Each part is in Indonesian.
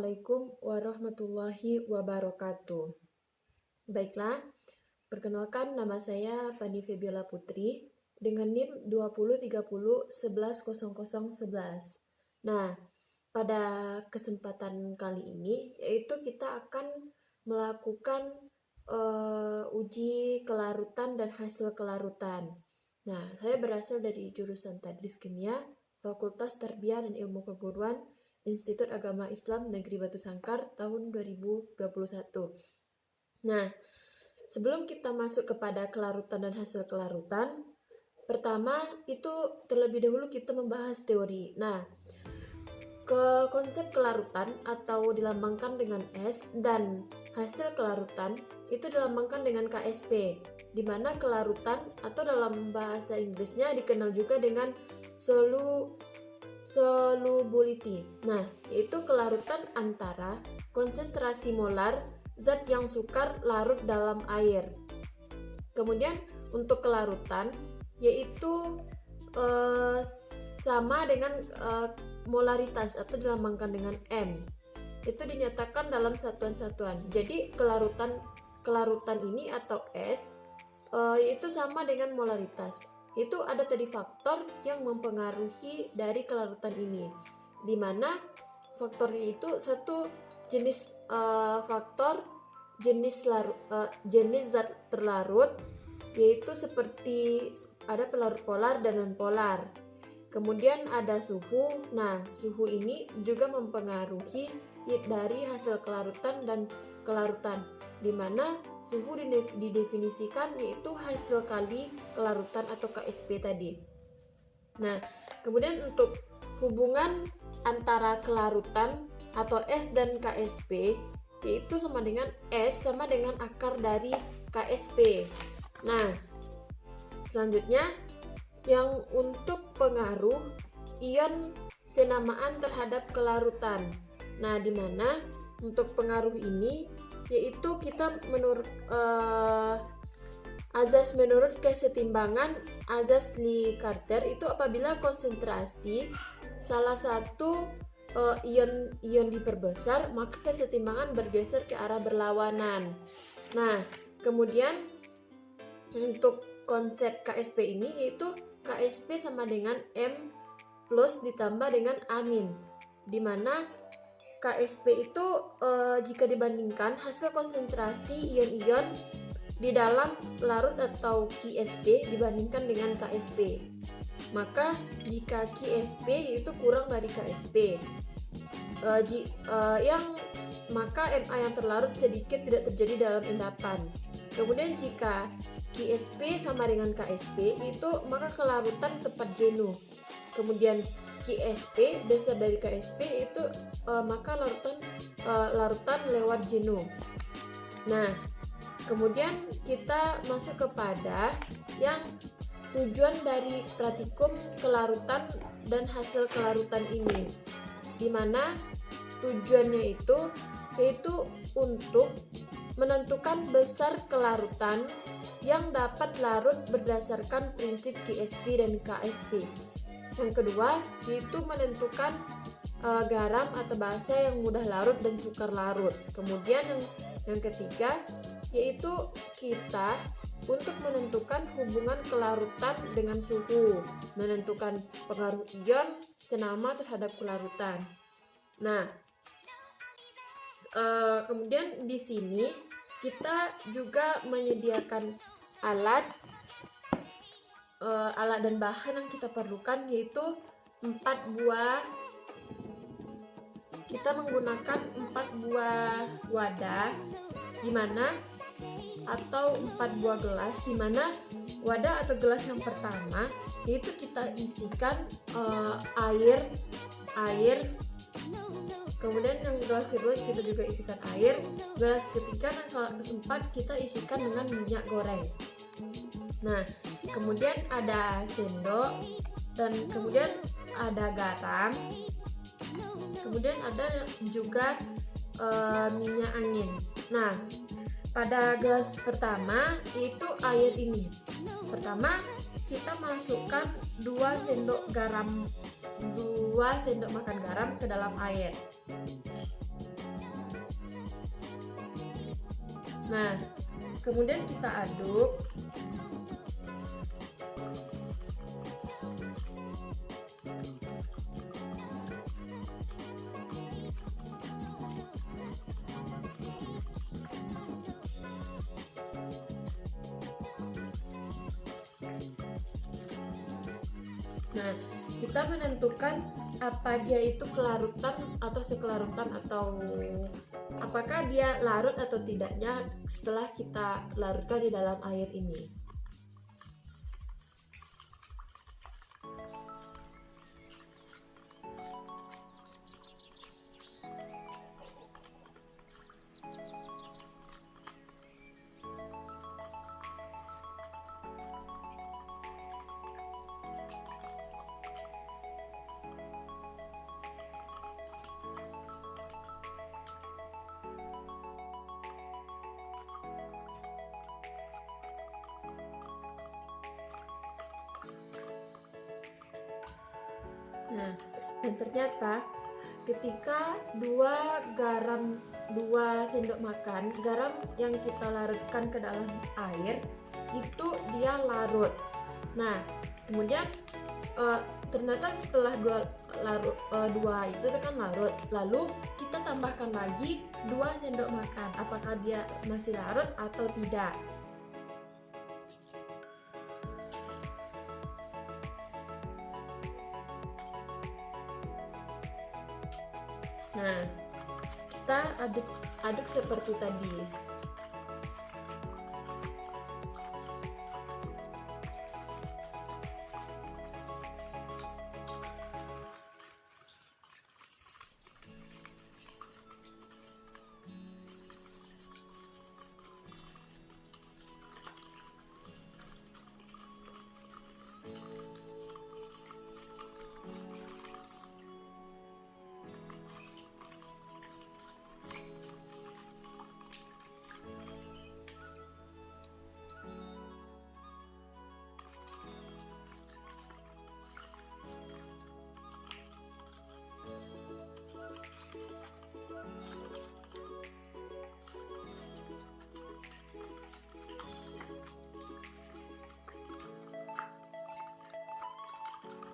Assalamualaikum warahmatullahi wabarakatuh. Baiklah, perkenalkan nama saya Fani Febiola Putri dengan NIM 2030110011. Nah, pada kesempatan kali ini yaitu kita akan melakukan uji kelarutan dan hasil kelarutan. Nah, saya berasal dari jurusan Tadris Kimia, Fakultas Tarbiyah dan Ilmu Keguruan, Institut Agama Islam Negeri Batu Sangkar tahun 2021. Nah, sebelum kita masuk kepada kelarutan dan hasil kelarutan, pertama itu terlebih dahulu kita membahas teori. Nah, ke konsep kelarutan atau dilambangkan dengan S dan hasil kelarutan itu dilambangkan dengan KSP, di mana kelarutan atau dalam bahasa Inggrisnya dikenal juga dengan solubility. Nah, yaitu kelarutan antara konsentrasi molar zat yang sukar larut dalam air. Kemudian untuk kelarutan yaitu sama dengan molaritas atau dilambangkan dengan M. Itu dinyatakan dalam satuan-satuan. Jadi kelarutan ini atau S itu sama dengan molaritas. Itu ada tadi faktor yang mempengaruhi dari kelarutan ini, di mana faktornya itu satu jenis faktor jenis zat terlarut, yaitu seperti ada pelarut polar dan non polar. Kemudian ada suhu. Nah, suhu ini juga mempengaruhi dari hasil kelarutan dan kelarutan, di mana suhu didefinisikan yaitu hasil kali kelarutan atau KSP tadi. Nah, kemudian untuk hubungan antara kelarutan atau S dan KSP yaitu sama dengan S sama dengan akar dari KSP. Nah, selanjutnya yang untuk pengaruh ion senamaan terhadap kelarutan. Nah, di mana untuk pengaruh ini yaitu kita menurut menurut kesetimbangan azas Lee Carter itu apabila konsentrasi salah satu ion diperbesar, maka kesetimbangan bergeser ke arah berlawanan. Nah, kemudian untuk konsep KSP ini yaitu KSP sama dengan M plus ditambah dengan amin, di mana KSP itu jika dibandingkan hasil konsentrasi ion-ion di dalam larut atau KSP dibandingkan dengan KSP, maka jika KSP itu kurang dari KSP, maka MA yang terlarut sedikit tidak terjadi dalam endapan. Kemudian jika KSP sama dengan KSP itu maka kelarutan tepat jenuh. Kemudian KSP besar dari KSP itu maka larutan lewat jenuh. Nah, kemudian kita masuk kepada yang tujuan dari praktikum kelarutan dan hasil kelarutan ini, di mana tujuannya itu yaitu untuk menentukan besar kelarutan yang dapat larut berdasarkan prinsip KSP dan KSP. Yang kedua yaitu menentukan garam atau basa yang mudah larut dan sukar larut. Kemudian yang ketiga yaitu kita untuk menentukan hubungan kelarutan dengan suhu, menentukan pengaruh ion senama terhadap kelarutan. Nah, kemudian di sini kita juga menyediakan alat dan bahan yang kita perlukan yaitu 4 buah. Kita menggunakan 4 buah wadah atau 4 buah gelas, di mana wadah atau gelas yang pertama yaitu kita isikan air. Kemudian yang gelas kedua kita juga isikan air. Gelas ketiga dan keempat kita isikan dengan minyak goreng. Nah, kemudian ada sendok, dan kemudian ada garam. Kemudian ada juga minyak angin. Nah, pada gelas pertama yaitu air ini. Pertama kita masukkan 2 sendok makan garam ke dalam air. Nah, kemudian kita aduk. Nah, kita menentukan apa dia itu kelarutan atau sekelarutan, atau apakah dia larut atau tidaknya setelah kita larutkan di dalam air ini. Nah, dan ternyata ketika 2 sendok makan garam yang kita larutkan ke dalam air itu dia larut. Nah, kemudian ternyata setelah dua itu kan larut, lalu kita tambahkan lagi 2 sendok makan, apakah dia masih larut atau tidak. Nah, kita aduk seperti tadi.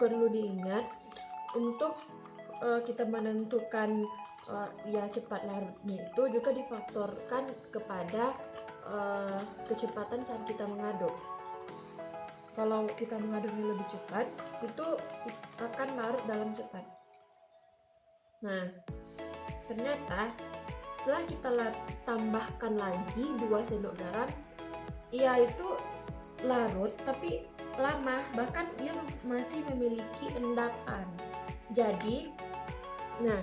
Perlu diingat untuk kita menentukan ya cepat larutnya itu juga difaktorkan kepada kecepatan saat kita mengaduk. Kalau kita mengaduknya lebih cepat, itu akan larut dalam cepat. Nah, ternyata setelah kita tambahkan lagi 2 sendok garam, ia itu larut tapi lama, bahkan dia masih memiliki endapan. Jadi, nah,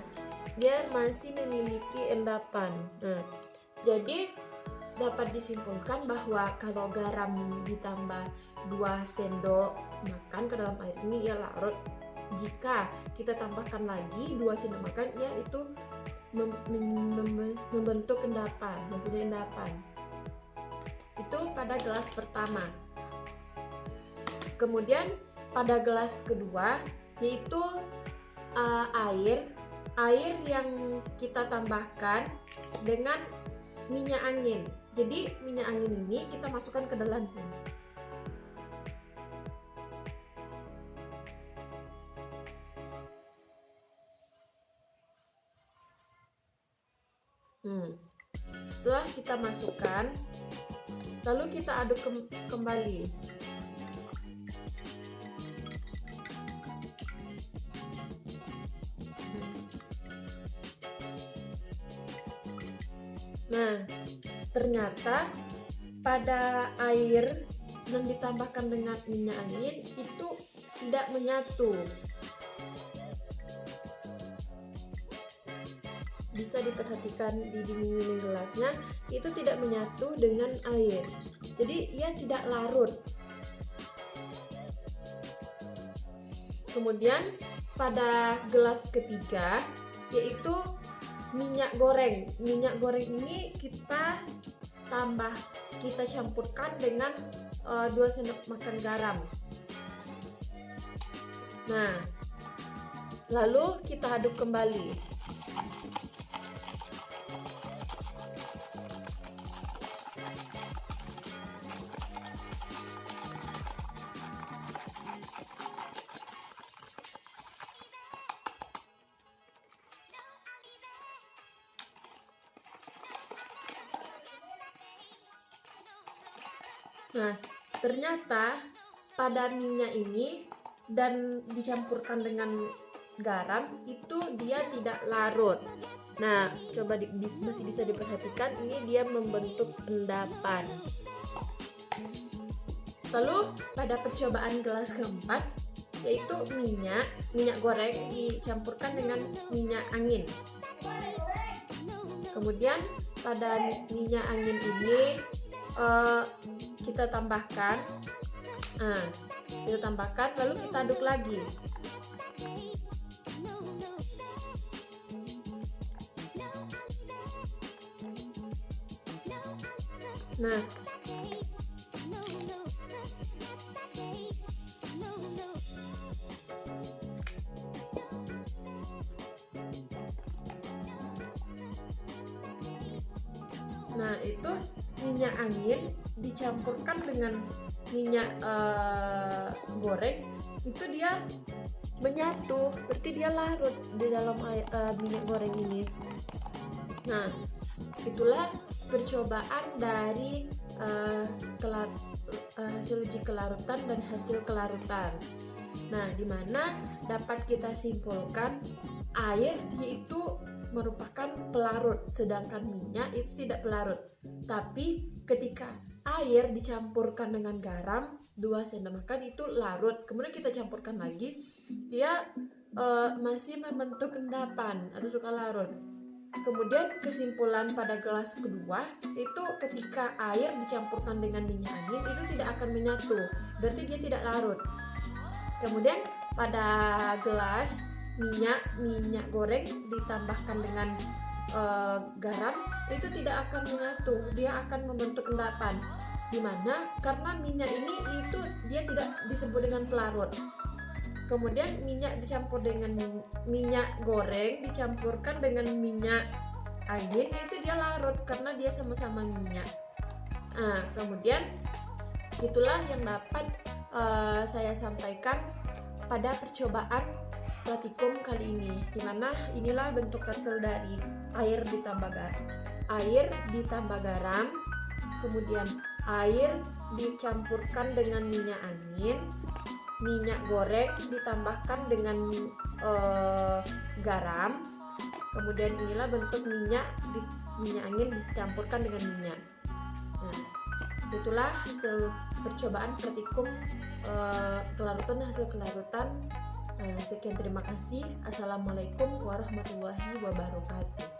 dia masih memiliki endapan. Nah, jadi dapat disimpulkan bahwa kalau garam ditambah 2 sendok makan ke dalam air ini ia larut. Jika kita tambahkan lagi 2 sendok makan, ia itu membentuk endapan, mempunyai endapan. Itu pada gelas pertama. Kemudian pada gelas kedua yaitu air yang kita tambahkan dengan minyak angin. Jadi minyak angin ini kita masukkan ke dalam sini. Setelah kita masukkan, lalu kita aduk kembali. Nah, ternyata pada air yang ditambahkan dengan minyak angin itu tidak menyatu. Bisa diperhatikan di dinding gelasnya, itu tidak menyatu dengan air. Jadi ia tidak larut. Kemudian pada gelas ketiga yaitu minyak goreng. Minyak goreng ini kita campurkan dengan 2 sendok makan garam. Nah, lalu kita aduk kembali. Nah, ternyata pada minyak ini dan dicampurkan dengan garam itu dia tidak larut. Nah, coba masih bisa diperhatikan, ini dia membentuk endapan. Lalu pada percobaan gelas keempat, yaitu minyak goreng dicampurkan dengan minyak angin. Kemudian pada minyak angin ini kita tambahkan, lalu kita aduk lagi. Nah, itu minyak angin dicampurkan dengan minyak goreng, itu dia menyatu, berarti dia larut di dalam minyak goreng ini. Nah, itulah percobaan dari hasil uji kelarutan dan hasil kelarutan. Nah, dimana dapat kita simpulkan air yaitu merupakan pelarut, sedangkan minyak itu tidak pelarut. Tapi ketika air dicampurkan dengan garam 2 sendok makan itu larut, kemudian kita campurkan lagi, dia masih membentuk endapan atau suka larut. Kemudian kesimpulan pada gelas kedua itu ketika air dicampurkan dengan minyak angin itu tidak akan menyatu, berarti dia tidak larut. Kemudian pada gelas minyak goreng ditambahkan dengan garam itu tidak akan menyatu, dia akan membentuk endapan. Dimana karena minyak ini itu dia tidak disebut dengan pelarut. Kemudian minyak dicampur dengan minyak goreng dicampurkan dengan minyak angin, itu dia larut karena dia sama-sama minyak. Kemudian itulah yang dapat saya sampaikan pada percobaan pratikum kali ini, dimana inilah bentuk hasil dari air ditambah garam, kemudian air dicampurkan dengan minyak angin, minyak goreng ditambahkan dengan garam, kemudian inilah bentuk minyak angin dicampurkan dengan minyak. Nah, itulah hasil percobaan praktikum hasil kelarutan. Sekian, terima kasih. Assalamualaikum warahmatullahi wabarakatuh.